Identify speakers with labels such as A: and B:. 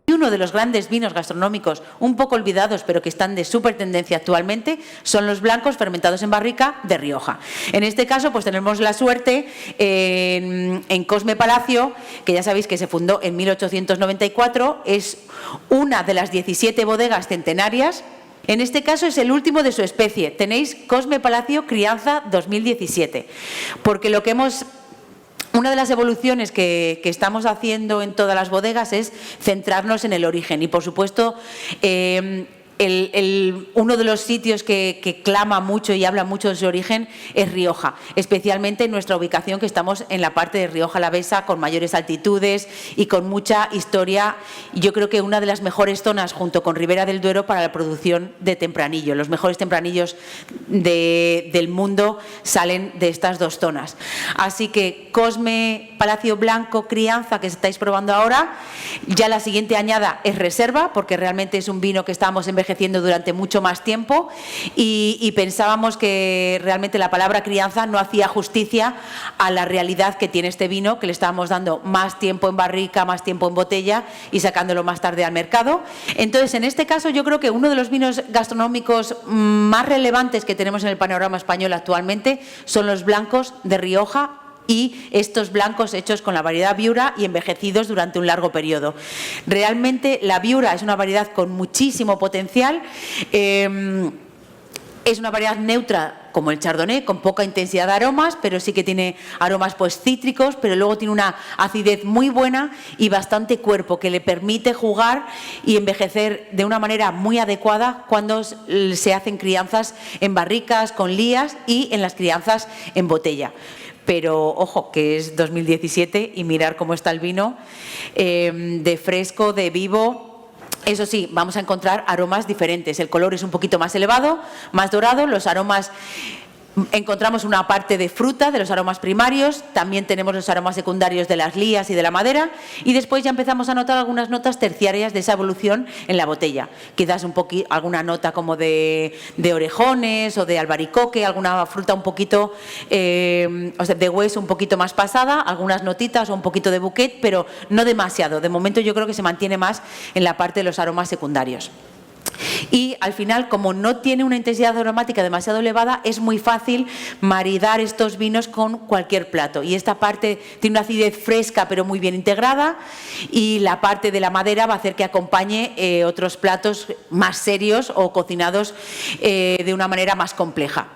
A: Y uno de los grandes vinos gastronómicos un poco olvidados, pero que están de súper tendencia actualmente, son los blancos fermentados en barrica de Rioja. En este caso, pues tenemos la suerte en Cosme Palacio, que ya sabéis que se fundó en 1894, es una de las 17 bodegas centenarias. En este caso es el último de su especie. Tenéis Cosme Palacio Crianza 2017, porque una de las evoluciones que estamos haciendo en todas las bodegas es centrarnos en el origen y, por supuesto, uno de los sitios que clama mucho y habla mucho de su origen es Rioja, especialmente en nuestra ubicación, que estamos en la parte de Rioja Alavesa, con mayores altitudes y con mucha historia. Yo creo que una de las mejores zonas, junto con Ribera del Duero, para la producción de tempranillo. Los mejores tempranillos del mundo salen de estas dos zonas. Así que Cosme Palacio Blanco Crianza, que estáis probando ahora, ya la siguiente añada es reserva, porque realmente es un vino que estamos envejeciendo durante mucho más tiempo y pensábamos que realmente la palabra crianza no hacía justicia a la realidad que tiene este vino, que le estábamos dando más tiempo en barrica, más tiempo en botella y sacándolo más tarde al mercado. Entonces, en este caso, yo creo que uno de los vinos gastronómicos más relevantes que tenemos en el panorama español actualmente son los blancos de Rioja, y estos blancos hechos con la variedad Viura y envejecidos durante un largo periodo. Realmente la Viura es una variedad con muchísimo potencial, es una variedad neutra como el Chardonnay, con poca intensidad de aromas, pero sí que tiene aromas pues cítricos, pero luego tiene una acidez muy buena y bastante cuerpo, que le permite jugar y envejecer de una manera muy adecuada cuando se hacen crianzas en barricas, con lías y en las crianzas en botella. Pero ojo, que es 2017 y mirar cómo está el vino, de fresco, de vivo. Eso sí, vamos a encontrar aromas diferentes. El color es un poquito más elevado, más dorado, los aromas. Encontramos una parte de fruta, de los aromas primarios, también tenemos los aromas secundarios de las lías y de la madera, y después ya empezamos a notar algunas notas terciarias de esa evolución en la botella. Quizás alguna nota como de orejones o de albaricoque, alguna fruta un poquito, de hueso un poquito más pasada, algunas notitas o un poquito de bouquet, pero no demasiado. De momento yo creo que se mantiene más en la parte de los aromas secundarios. Y al final, como no tiene una intensidad aromática demasiado elevada, es muy fácil maridar estos vinos con cualquier plato. Y esta parte tiene una acidez fresca pero muy bien integrada, y la parte de la madera va a hacer que acompañe otros platos más serios o cocinados de una manera más compleja.